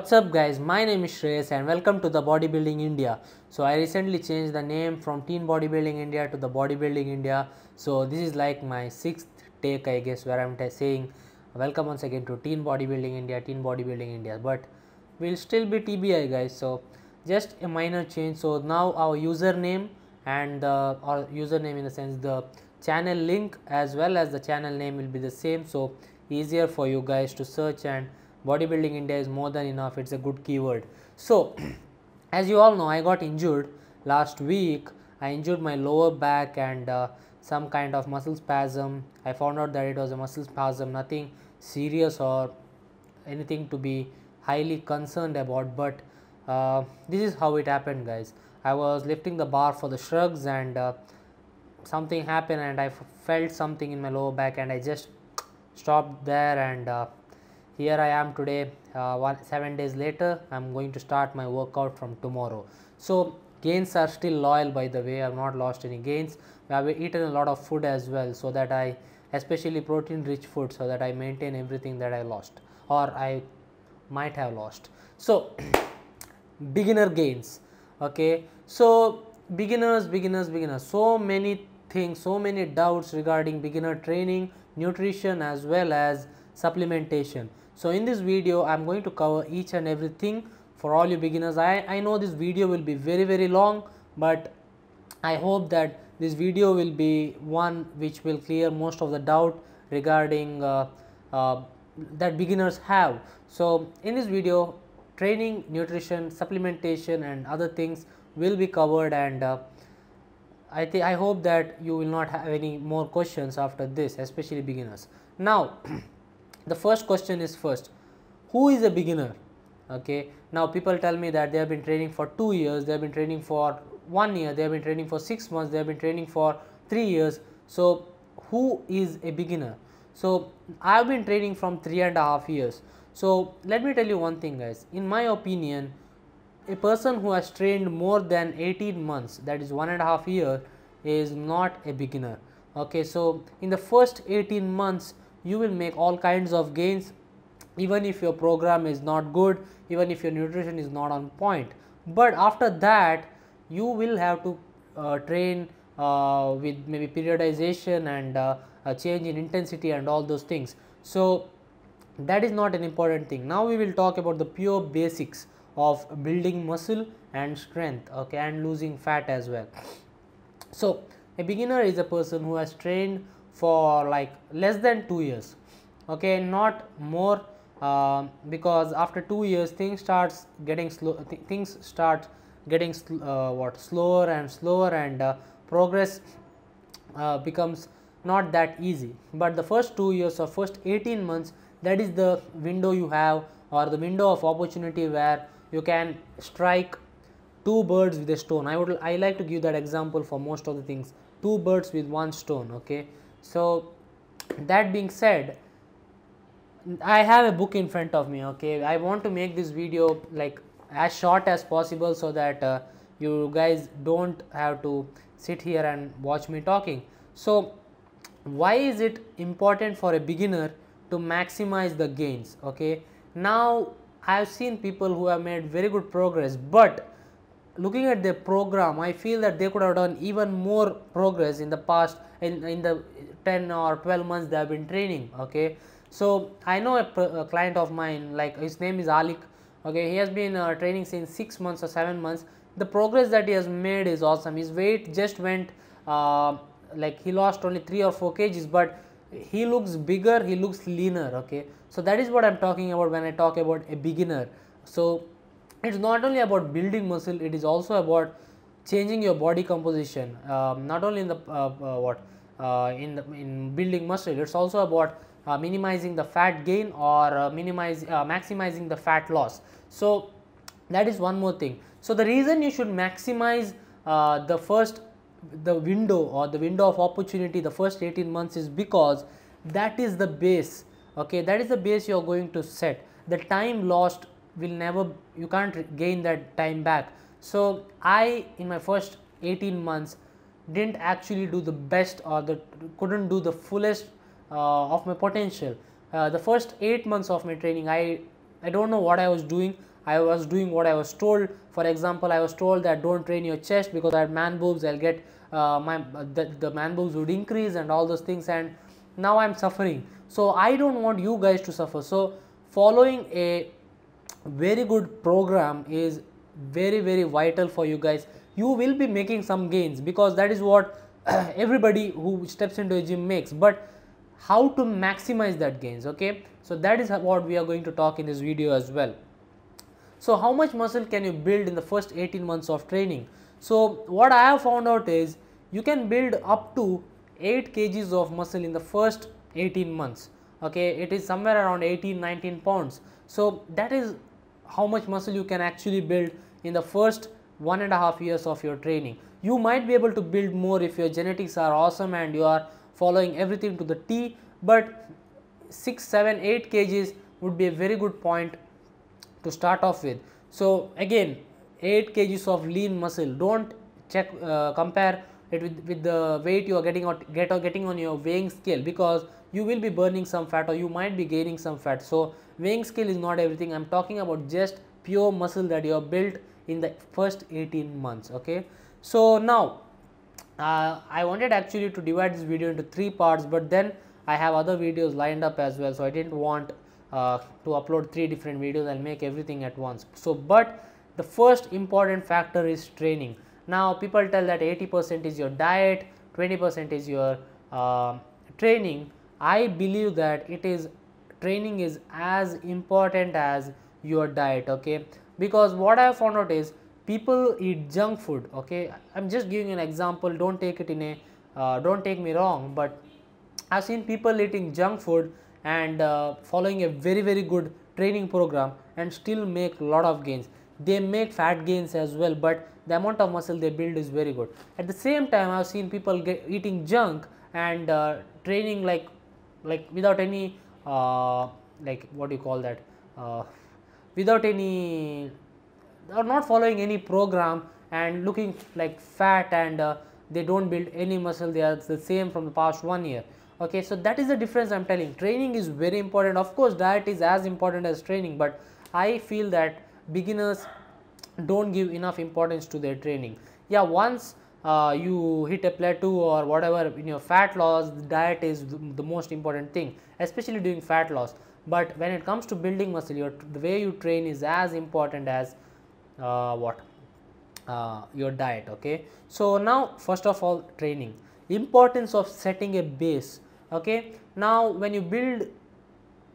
What's up guys, my name is Shreyas and welcome to the Bodybuilding India. So I recently changed the name from Teen Bodybuilding India to the Bodybuilding India. So this is like my 6th take I guess, where I'm saying welcome once again to Teen Bodybuilding India, Teen Bodybuilding India, but we'll still be TBI guys. So just a minor change. So now our username and our username in the sense the channel link as well as the channel name will be the same, so easier for you guys to search, and Bodybuilding India is more than enough. It's a good keyword. So as you all know, I got injured last week. I injured my lower back and some kind of muscle spasm. I found out that it was a muscle spasm, nothing serious or anything to be highly concerned about, but this is how it happened guys. I was lifting the bar for the shrugs and something happened and I felt something in my lower back and I just stopped there, and here I am today, 7 days later. I'm going to start my workout from tomorrow. So gains are still loyal, by the way. I have not lost any gains. I have eaten a lot of food as well, so that I, especially protein rich food, so that I maintain everything that I lost or I might have lost. So beginner gains. Okay, so beginners, so many things, so many doubts regarding beginner training, nutrition as well as supplementation. So in this video I am going to cover each and everything for all you beginners. I know this video will be very long, but I hope that this video will be one which will clear most of the doubt regarding that beginners have. So in this video, training, nutrition, supplementation and other things will be covered, and I hope that you will not have any more questions after this, especially beginners. Now the first question is first, who is a beginner? Okay, now people tell me that they have been training for 2 years, they have been training for 1 year, they have been training for 6 months, they have been training for 3 years. So who is a beginner? So I have been training from 3.5 years. So let me tell you one thing guys, in my opinion, a person who has trained more than 18 months, that is 1.5 years, is not a beginner. Okay, so in the first 18 months you will make all kinds of gains, even if your program is not good, even if your nutrition is not on point. But after that you will have to train with maybe periodization and a change in intensity and all those things. So that is not an important thing. Now we will talk about the pure basics of building muscle and strength, okay, and losing fat as well. So a beginner is a person who has trained for like less than 2 years, okay, not more, because after 2 years things starts getting slow, slower and slower, and progress becomes not that easy. But the first 2 years or first 18 months, that is the window you have, or the window of opportunity where you can strike 2 birds with a stone. I like to give that example for most of the things, 2 birds with 1 stone. Okay, so that being said, I have a book in front of me. Okay, I want to make this video like as short as possible so that you guys don't have to sit here and watch me talking. So why is it important for a beginner to maximize the gains? Okay, now I have seen people who have made very good progress, but looking at their program, I feel that they could have done even more progress in the past, in the 10 or 12 months they have been training. Okay, so I know a client of mine, like his name is Alik. Okay, he has been training since 6 months or 7 months. The progress that he has made is awesome. His weight just went like he lost only 3 or 4 kgs, but he looks bigger, he looks leaner. Okay, so that is what I'm talking about when I talk about a beginner. So it's not only about building muscle, it is also about changing your body composition, not only in the in building muscle, it's also about minimizing the fat gain or maximizing the fat loss. So that is one more thing. So the reason you should maximize the window or the window of opportunity, the first 18 months, is because that is the base. Okay, that is the base you are going to set. The time lost will never, you can't gain that time back. So I, in my first 18 months, didn't actually do the best, or couldn't do the fullest of my potential. The first 8 months of my training, I don't know what I was doing. I was doing what I was told. For example, I was told that don't train your chest because I had man boobs, I'll get the man boobs would increase and all those things, and now I'm suffering. So I don't want you guys to suffer. So following a very good program is very vital for you guys. You will be making some gains because that is what everybody who steps into a gym makes, but how to maximize that gains, okay? So that is what we are going to talk in this video as well. So how much muscle can you build in the first 18 months of training? So what I have found out is you can build up to 8 kgs of muscle in the first 18 months, okay? It is somewhere around 18-19 pounds. So that is how much muscle you can actually build in the first 1.5 years of your training. You might be able to build more if your genetics are awesome and you are following everything to the T, but 6, 7, 8 kgs would be a very good point to start off with. So again, 8 kgs of lean muscle, don't compare it with the weight you are getting on your weighing scale, because you will be burning some fat or you might be gaining some fat. So weighing scale is not everything. I'm talking about just pure muscle that you have built in the first 18 months, okay? So now I wanted actually to divide this video into 3 parts, but then I have other videos lined up as well, so I didn't want to upload 3 different videos. I'll make everything at once. So but the first important factor is training. Now people tell that 80% is your diet, 20% is your training. I believe that training is as important as your diet, okay? Because what I have found out is people eat junk food, okay? I'm just giving an example, don't take it in a don't take me wrong, but I've seen people eating junk food and following a very good training program and still make a lot of gains. They make fat gains as well, but the amount of muscle they build is very good. At the same time, I've seen people eating junk and training like without any like what do you call that, without any or not following any program and looking like fat, and they don't build any muscle. They are the same from the past 1 year, okay? So that is the difference I'm telling. Training is very important. Of course diet is as important as training, but I feel that beginners don't give enough importance to their training. Yeah, once you hit a plateau or whatever in your fat loss, the diet is the most important thing, especially during fat loss. But when it comes to building muscle, the way you train is as important as your diet, okay? So now first of all, training, importance of setting a base, okay? Now when you build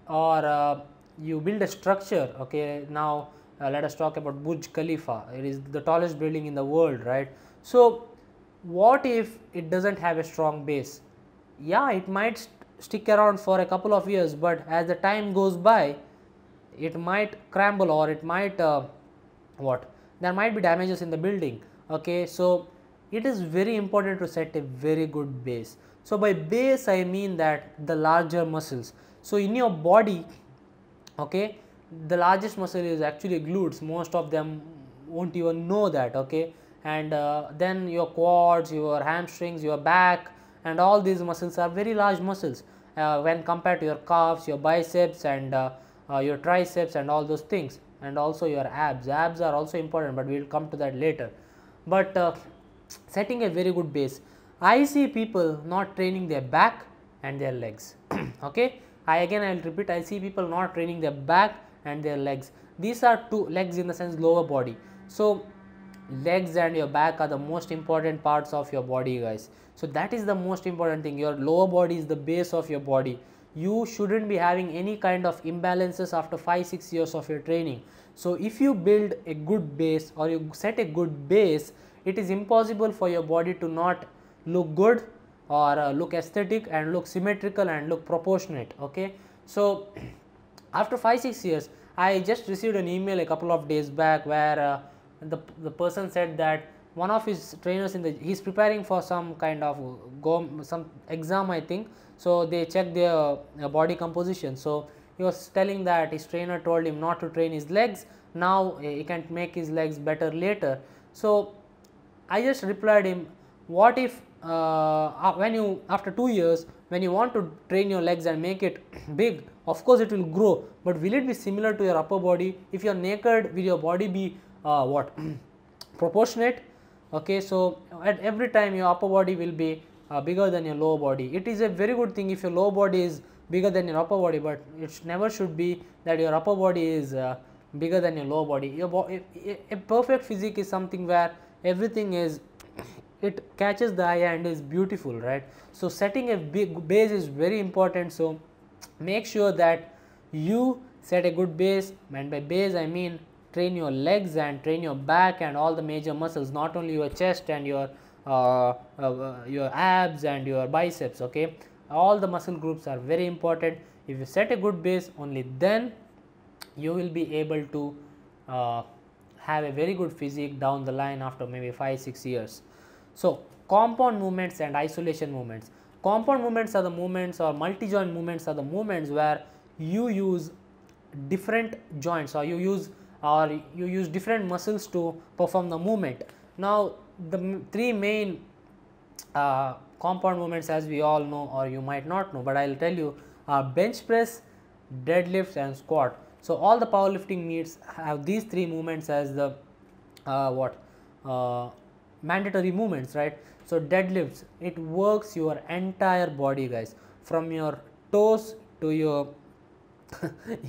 or you build a structure, okay? Now let us talk about Burj Khalifa. It is the tallest building in the world, right? So what if it doesn't have a strong base? Yeah, it might stick around for a couple of years, but as the time goes by, it might crumble, or it might there might be damages in the building, okay? So it is very important to set a very good base. So by base I mean that the larger muscles. So in your body, okay, the largest muscle is actually glutes. Most of them won't even know that, okay? And then your quads, your hamstrings, your back, and all these muscles are very large muscles when compared to your calves, your biceps, and your triceps, and all those things, and also your abs. Abs are also important, but we will come to that later. But setting a very good base. I see people not training their back and their legs, okay? I will repeat, I see people not training their back and their legs. These are two legs in the sense lower body. So legs and your back are the most important parts of your body, guys. So that is the most important thing. Your lower body is the base of your body. You shouldn't be having any kind of imbalances after 5-6 years of your training. So if you build a good base or you set a good base, it is impossible for your body to not look good or look aesthetic and look symmetrical and look proportionate, okay? So after 5-6 years, I just received an email a couple of days back where the person said that one of his trainers he's preparing for some kind of some exam, I think. So they checked their body composition. So he was telling that his trainer told him not to train his legs. Now he can make his legs better later. So I just replied him, what if after 2 years when you want to train your legs and make it big, of course it will grow, but will it be similar to your upper body? If you are naked, will your body be what proportionate? Okay, so at every time your upper body will be bigger than your lower body. It is a very good thing if your lower body is bigger than your upper body, but it never should be that your upper body is bigger than your lower body. A perfect physique is something where everything is, it catches the eye and is beautiful, right? So setting a big base is very important. So make sure that you set a good base, and by base I mean train your legs and train your back and all the major muscles, not only your chest and your abs and your biceps. Okay, all the muscle groups are very important. If you set a good base, only then you will be able to have a very good physique down the line after maybe 5-6 years. So compound movements and isolation movements. Compound movements are the movements, or multi-joint movements are the movements where you use different joints, or you use different muscles to perform the movement. Now the three main compound movements, as we all know, or you might not know, but I will tell you, are bench press, deadlifts and squat. So all the powerlifting meets have these three movements as the mandatory movements, right? So deadlifts, it works your entire body, guys, from your toes to your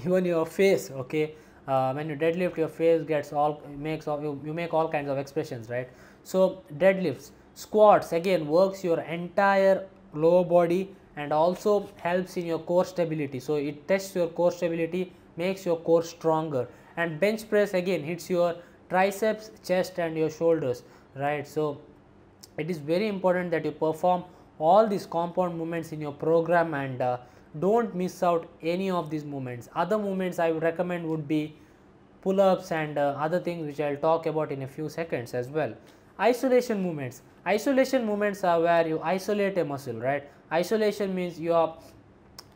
even your face. Okay, when you deadlift, your face gets you make all kinds of expressions, right? So deadlifts. Squats again works your entire lower body and also helps in your core stability. So it tests your core stability, makes your core stronger. And bench press again hits your triceps, chest and your shoulders, right? So it is very important that you perform all these compound movements in your program, and don't miss out any of these movements. Other movements I would recommend would be pull-ups and other things, which I will talk about in a few seconds as well. Isolation movements. Isolation movements are where you isolate a muscle, right? Isolation means you are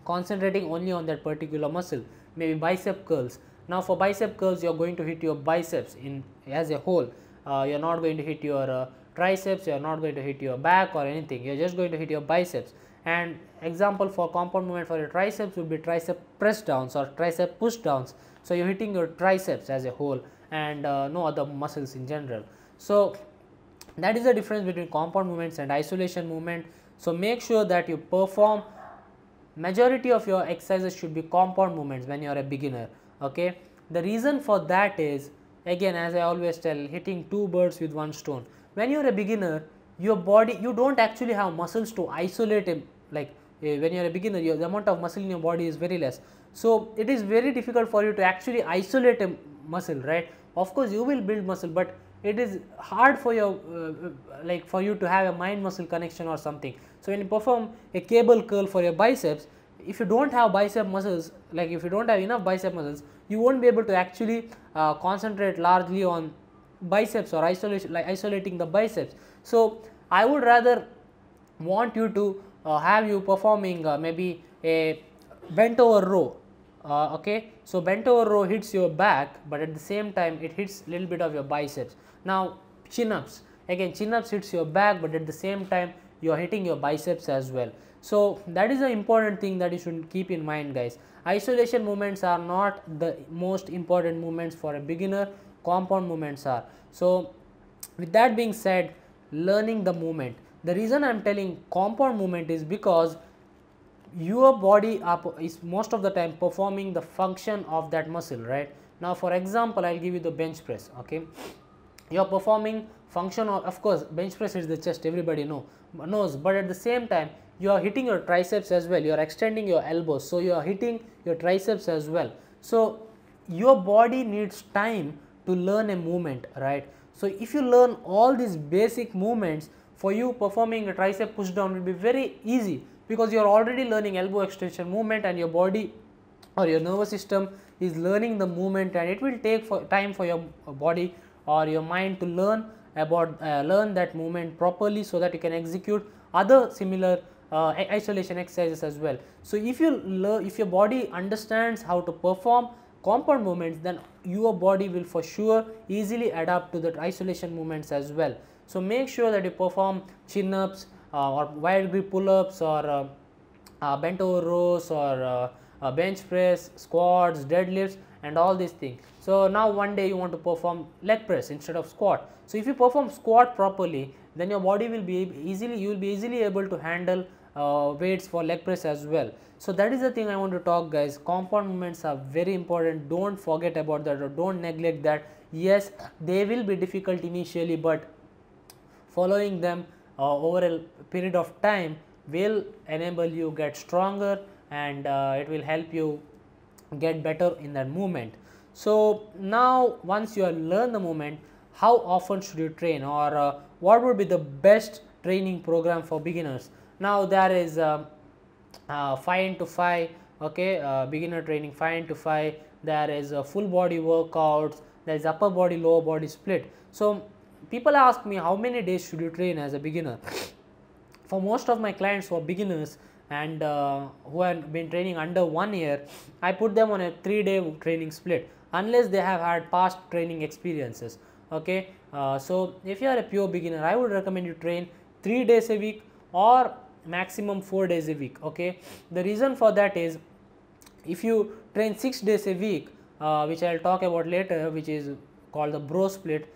concentrating only on that particular muscle, maybe bicep curls. Now for bicep curls, you are going to hit your biceps in as a whole. You are not going to hit your triceps, you are not going to hit your back or anything, you are just going to hit your biceps. And example for compound movement for your triceps would be tricep press downs or tricep push downs. So you are hitting your triceps as a whole and no other muscles in general. So that is the difference between compound movements and isolation movement. So make sure that you perform, majority of your exercises should be compound movements when you are a beginner. Okay, the reason for that is, again, as I always tell, hitting two birds with one stone. When you are a beginner, your body, you don't actually have muscles to isolate it. Like when you are a beginner, the amount of muscle in your body is very less. So it is very difficult for you to actually isolate a muscle, right? Of course you will build muscle, but it is hard for your like for you to have a mind muscle connection or something. So when you perform a cable curl for your biceps, if you don't have bicep muscles, like if you don't have enough bicep muscles, you won't be able to actually concentrate largely on biceps or isolating the biceps. So I would rather want you to have you performing maybe a bent over row. Okay, so bent over row hits your back, but at the same time it hits a little bit of your biceps. Now chin ups, again chin ups hits your back, but at the same time you are hitting your biceps as well. So that is the important thing that you should keep in mind, guys. Isolation movements are not the most important movements for a beginner, compound movements are. So with that being said, learning the movement. The reason I am telling compound movement is because your body is most of the time performing the function of that muscle, right? Now for example, I will give you the bench press. Okay, you are performing function of course bench press is the chest, everybody knows, but at the same time you are hitting your triceps as well, you are extending your elbows, so you are hitting your triceps as well. So your body needs time to learn a movement, right? So if you learn all these basic movements, for you performing a tricep push down will be very easy, because you are already learning elbow extension movement and your body or your nervous system is learning the movement, and it will take time for your body or your mind to learn about learn that movement properly, so that you can execute other similar isolation exercises as well. So if your body understands how to perform compound movements, then your body will for sure easily adapt to the isolation movements as well. So make sure that you perform chin ups or wide grip pull ups or bent over rows or bench press, squats, deadlifts and all these things. So now one day you want to perform leg press instead of squat. So if you perform squat properly, then your body will be easily, you will be easily able to handle weights for leg press as well. So that is the thing I want to talk, guys. Compound movements are very important. Don't forget about that, or don't neglect that. Yes, they will be difficult initially, but following them over a period of time will enable you get stronger, and it will help you get better in that movement. So now once you have learned the movement, how often should you train, or what would be the best training program for beginners? Now there is 5 into 5, okay, beginner training 5 into 5. There is full body workouts, there is upper body lower body split. So people ask me, how many days should you train as a beginner? For most of my clients who are beginners and who have been training under 1 year, I put them on a 3-day training split unless they have had past training experiences. Okay, so if you are a pure beginner, I would recommend you train 3 days a week or maximum 4 days a week. Okay, the reason for that is, if you train 6 days a week, which I will talk about later, which is called the bro split,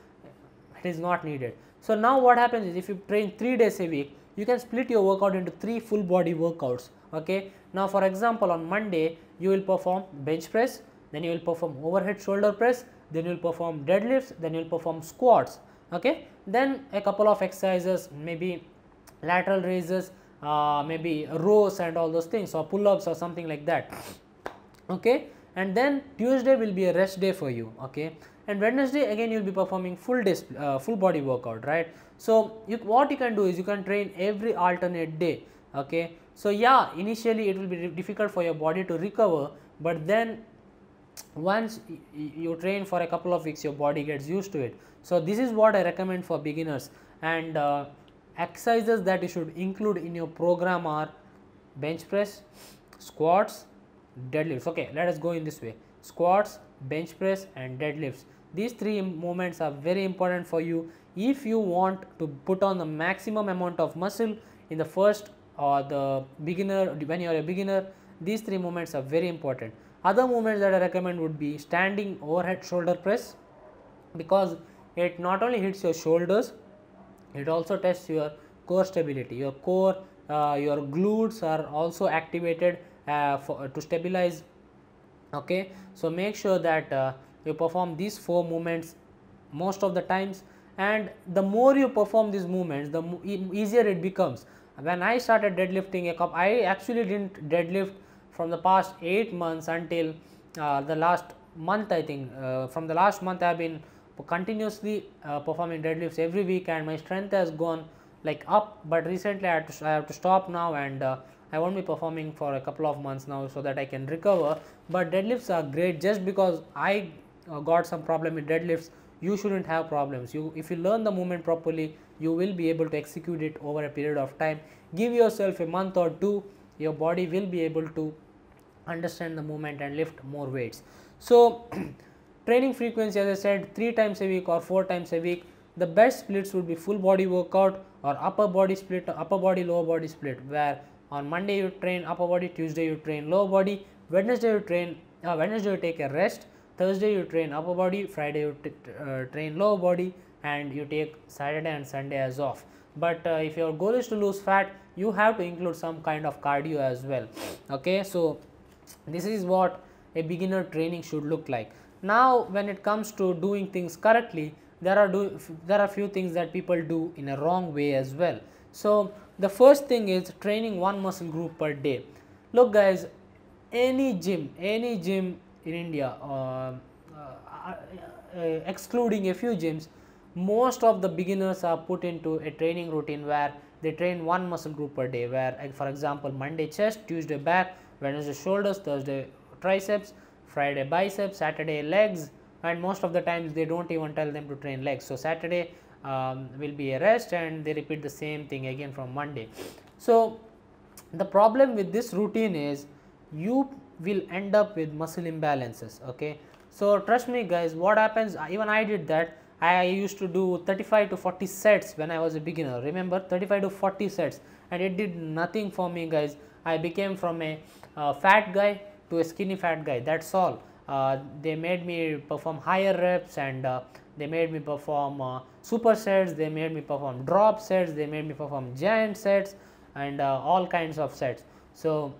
it is not needed. So now what happens is, if you train 3 days a week, you can split your workout into 3 full body workouts. Okay, now for example, on Monday you will perform bench press, then you will perform overhead shoulder press, then you will perform deadlifts, then you will perform squats. Okay, then a couple of exercises, maybe lateral raises, maybe rows and all those things, or pull-ups or something like that. Okay, and then Tuesday will be a rest day for you. Okay, and Wednesday again you will be performing full body workout, right? So what you can do is, you can train every alternate day. Okay, so yeah, initially it will be difficult for your body to recover, but then once you train for a couple of weeks, your body gets used to it. So this is what I recommend for beginners, and exercises that you should include in your program are bench press, squats, deadlifts. Okay, let us go in this way: squats, bench press and deadlifts. These 3 movements are very important for you if you want to put on the maximum amount of muscle in the first or the beginner. When you are a beginner, these 3 movements are very important. Other movements that I recommend would be standing overhead shoulder press, because it not only hits your shoulders, it also tests your core stability. Your core, your glutes are also activated to stabilize. Okay, so make sure that you perform these 4 movements most of the times, and the more you perform these movements, the easier it becomes. When I started deadlifting I actually didn't deadlift from the past 8 months until the last month. I think from the last month I have been continuously performing deadlifts every week, and my strength has gone like up. But recently I have to stop now, and I won't be performing for a couple of months now, so that I can recover. But deadlifts are great. Just because I got some problem with deadlifts, you shouldn't have problems. If you learn the movement properly, you will be able to execute it over a period of time. Give yourself a month or 2, your body will be able to understand the movement and lift more weights. So training frequency, as I said, 3 times a week or 4 times a week. The best splits would be full body workout or upper body split, upper body lower body split, where on Monday you train upper body, Tuesday you train lower body, Wednesday you take a rest, Thursday you train upper body, Friday you train lower body, and you take Saturday and Sunday as off. But if your goal is to lose fat, you have to include some kind of cardio as well. Okay, so this is what a beginner training should look like. Now when it comes to doing things correctly, there are few things that people do in a wrong way as well. So the first thing is training one muscle group per day. Look guys, any gym in India, excluding a few gyms, most of the beginners are put into a training routine where they train one muscle group per day, where for example Monday chest, Tuesday back, Wednesday shoulders, Thursday triceps, Friday biceps, Saturday legs, and most of the times they don't even tell them to train legs. So Saturday will be a rest, and they repeat the same thing again from Monday. So the problem with this routine is you will end up with muscle imbalances. Okay, so trust me guys, what happens, even I did that. I used to do 35 to 40 sets when I was a beginner. Remember, 35 to 40 sets, and it did nothing for me guys. I became from a fat guy to a skinny fat guy, that's all. They made me perform higher reps, and they made me perform supersets, they made me perform drop sets, they made me perform giant sets, and all kinds of sets. So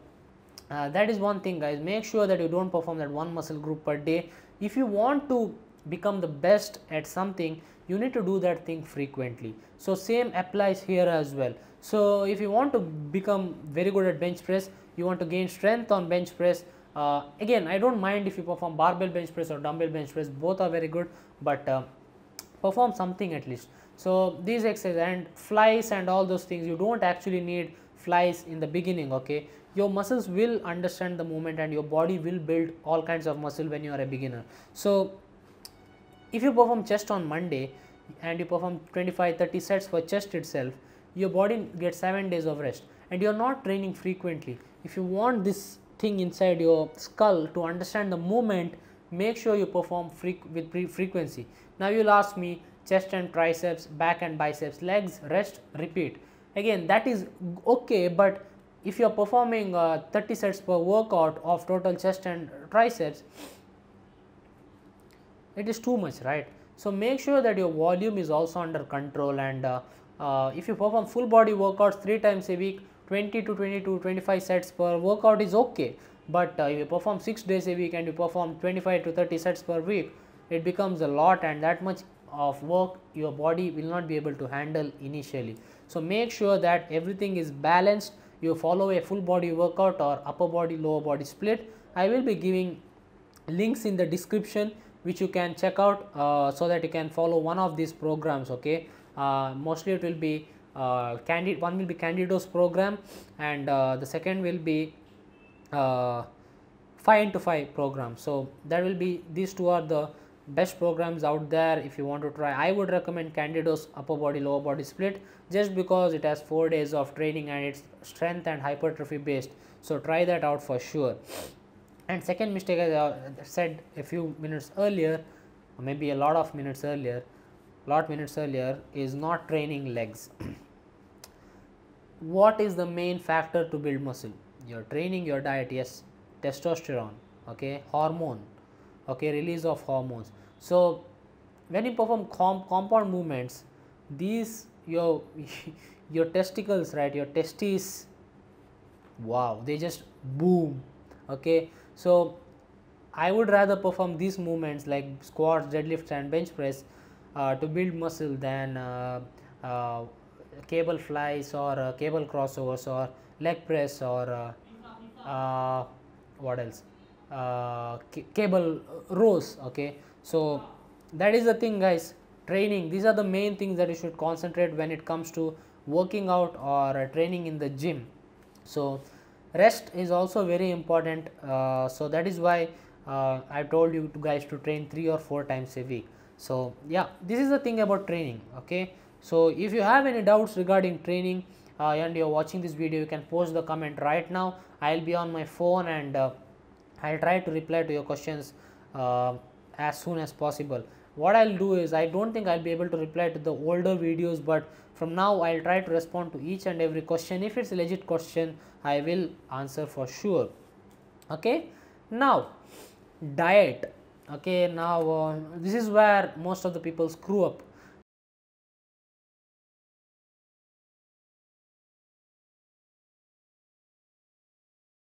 that is one thing, guys. Make sure that you don't perform that one muscle group per day. If you want to become the best at something, you need to do that thing frequently. So same applies here as well. So if you want to become very good at bench press, you want to gain strength on bench press, again, I don't mind if you perform barbell bench press or dumbbell bench press, both are very good, but perform something at least. So these exercises and flies and all those things, you don't actually need flies in the beginning, okay. Your muscles will understand the movement and your body will build all kinds of muscle when you are a beginner. So if you perform chest on Monday and you perform 25-30 sets for chest itself, your body gets 7 days of rest, and you are not training frequently. If you want this thing inside your skull to understand the movement, make sure you perform with frequency. Now you will ask me, chest and triceps, back and biceps, legs, rest, repeat. Again, that is okay, but if you are performing 30 sets per workout of total chest and triceps, it is too much, right? So make sure that your volume is also under control, and if you perform full body workouts 3 times a week, 20 to 22, 25 sets per workout is okay. But if you perform 6 days a week and you perform 25 to 30 sets per week, it becomes a lot, and that much of work your body will not be able to handle initially. So make sure that everything is balanced. You follow a full body workout or upper body lower body split. I will be giving links in the description which you can check out, so that you can follow one of these programs, okay. Mostly it will be one will be Candido's program, and the second will be 5 into 5 program. So that will be, these two are the best programs out there if you want to try. I would recommend Candido's upper body lower body split, just because it has 4 days of training and it's strength and hypertrophy based. So try that out for sure. And second mistake, as I said a few minutes earlier, or maybe a lot of minutes earlier, is not training legs. What is the main factor to build muscle? Your training, your diet, yes, testosterone, okay, hormone, okay, release of hormones. So when you perform compound movements, these your testicles, right, your testes, wow, they just boom, okay. So I would rather perform these movements like squats, deadlifts and bench press to build muscle than cable flies or cable crossovers or leg press or what else, cable rows, okay. So that is the thing, guys. Training, these are the main things that you should concentrate when it comes to working out or training in the gym. So rest is also very important, so that is why I told you guys to train 3 or 4 times a week. So yeah, this is the thing about training, okay. So if you have any doubts regarding training and you are watching this video, you can post the comment right now. I will be on my phone, and I will try to reply to your questions as soon as possible. What I will do is, I don't think I will be able to reply to the older videos, but from now I will try to respond to each and every question. If it's a legit question, I will answer for sure, okay. Now diet, okay. Now this is where most of the people screw up.